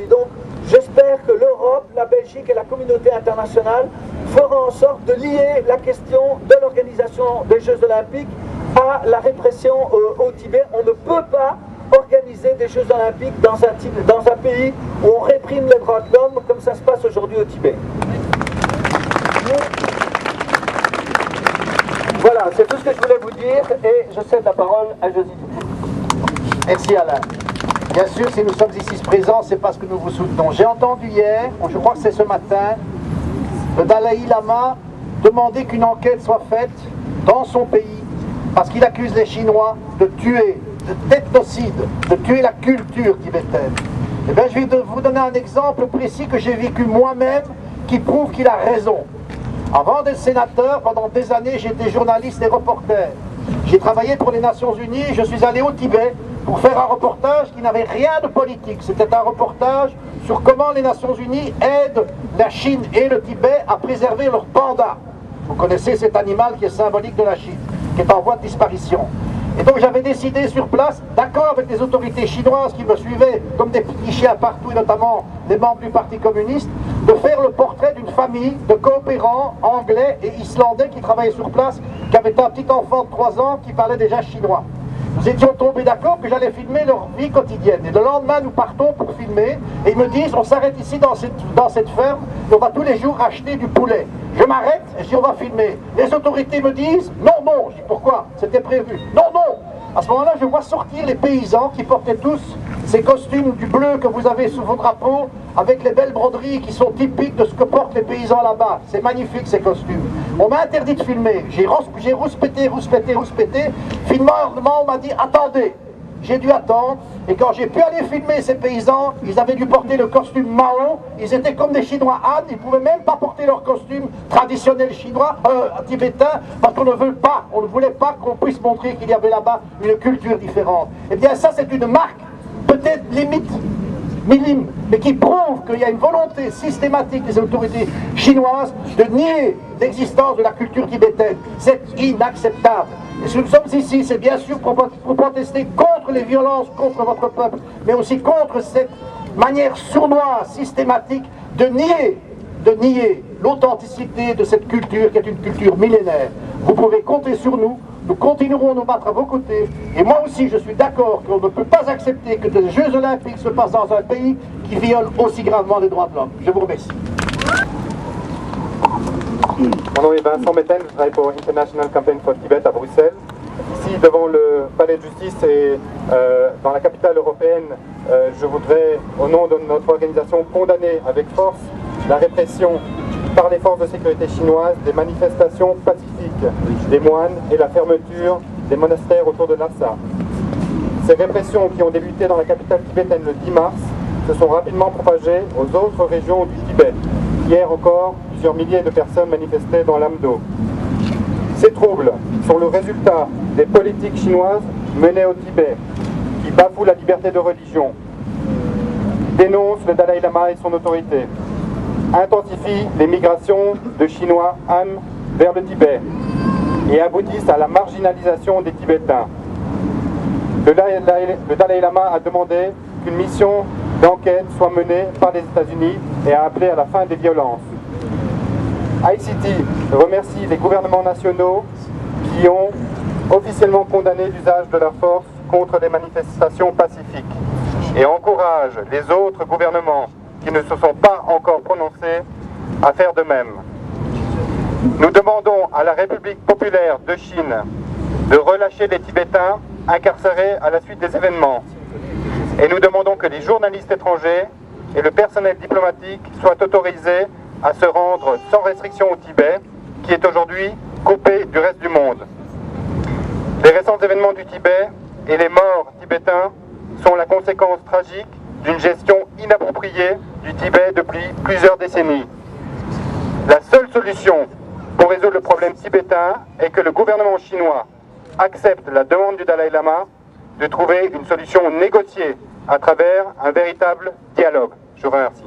Donc, j'espère que l'Europe, la Belgique et la communauté internationale feront en sorte de lier la question de l'organisation des Jeux Olympiques à la répression au Tibet. On ne peut pas organiser des Jeux Olympiques dans un pays où on réprime les droits de l'homme comme ça se passe aujourd'hui au Tibet. Voilà, c'est tout ce que je voulais vous dire et je cède la parole à Josy. Merci Alain. Bien sûr, si nous sommes ici présents, c'est parce que nous vous soutenons. J'ai entendu hier, je crois que c'est ce matin, le Dalai Lama demander qu'une enquête soit faite dans son pays parce qu'il accuse les Chinois de tuer, d'ethnocide, de tuer la culture tibétaine. Eh bien, je vais vous donner un exemple précis que j'ai vécu moi-même qui prouve qu'il a raison. Avant d'être sénateur, pendant des années, j'étais journaliste et reporter. J'ai travaillé pour les Nations Unies, je suis allé au Tibet pour faire un reportage qui n'avait rien de politique. C'était un reportage sur comment les Nations Unies aident la Chine et le Tibet à préserver leur panda. Vous connaissez cet animal qui est symbolique de la Chine, qui est en voie de disparition. Et donc j'avais décidé sur place, d'accord avec les autorités chinoises qui me suivaient comme des petits chiens partout, et notamment les membres du Parti communiste, de faire le portrait d'une famille de coopérants anglais et islandais qui travaillaient sur place, qui avaient un petit enfant de 3 ans qui parlait déjà chinois. Nous étions tombés d'accord que j'allais filmer leur vie quotidienne. Et le lendemain, nous partons pour filmer. Et ils me disent, on s'arrête ici dans cette ferme, et on va tous les jours acheter du poulet. Je m'arrête et je dis, on va filmer. Les autorités me disent, non, non. Je dis, pourquoi? C'était prévu. Non, non. À ce moment-là, je vois sortir les paysans qui portaient tous ces costumes du bleu que vous avez sous vos drapeaux, avec les belles broderies qui sont typiques de ce que portent les paysans là-bas. C'est magnifique ces costumes. On m'a interdit de filmer. J'ai rouspété. Finalement, on m'a dit, attendez. J'ai dû attendre, et quand j'ai pu aller filmer ces paysans, ils avaient dû porter le costume marron, ils étaient comme des Chinois Han, ils ne pouvaient même pas porter leur costume traditionnel chinois, tibétain, parce qu'on ne voulait pas qu'on puisse montrer qu'il y avait là-bas une culture différente. Eh bien ça c'est une marque, peut-être limite, minime, mais qui prouve qu'il y a une volonté systématique des autorités chinoises de nier l'existence de la culture tibétaine. C'est inacceptable. Et si nous sommes ici, c'est bien sûr pour protester contre les violences contre votre peuple, mais aussi contre cette manière sournoise, systématique, de nier l'authenticité de cette culture qui est une culture millénaire. Vous pouvez compter sur nous, nous continuerons à nous battre à vos côtés, et moi aussi je suis d'accord qu'on ne peut pas accepter que des Jeux Olympiques se passent dans un pays qui viole aussi gravement les droits de l'homme. Je vous remercie. Mon nom est Vincent Metten, je travaille pour International Campaign for Tibet à Bruxelles. Ici, devant le palais de justice et dans la capitale européenne, je voudrais, au nom de notre organisation, condamner avec force la répression par les forces de sécurité chinoises des manifestations pacifiques des moines et la fermeture des monastères autour de Lhasa. Ces répressions qui ont débuté dans la capitale tibétaine le 10 mars se sont rapidement propagées aux autres régions du Tibet. Hier encore, plusieurs milliers de personnes manifestaient dans l'Amdo. Ces troubles sont le résultat des politiques chinoises menées au Tibet, qui bafouent la liberté de religion, dénoncent le Dalai Lama et son autorité, intensifient les migrations de Chinois Han vers le Tibet et aboutissent à la marginalisation des Tibétains. Le Dalai Lama a demandé qu'une mission d'enquête soit menée par les États-Unis et a appelé à la fin des violences. ICT remercie les gouvernements nationaux qui ont officiellement condamné l'usage de la force contre les manifestations pacifiques et encourage les autres gouvernements qui ne se sont pas encore prononcés à faire de même. Nous demandons à la République populaire de Chine de relâcher les Tibétains incarcérés à la suite des événements. Et nous demandons que les journalistes étrangers et le personnel diplomatique soient autorisés à se rendre sans restriction au Tibet qui est aujourd'hui coupée du reste du monde. Les récents événements du Tibet et les morts tibétains sont la conséquence tragique d'une gestion inappropriée du Tibet depuis plusieurs décennies. La seule solution pour résoudre le problème tibétain est que le gouvernement chinois accepte la demande du Dalai Lama de trouver une solution négociée à travers un véritable dialogue. Je vous remercie.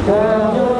Thank you.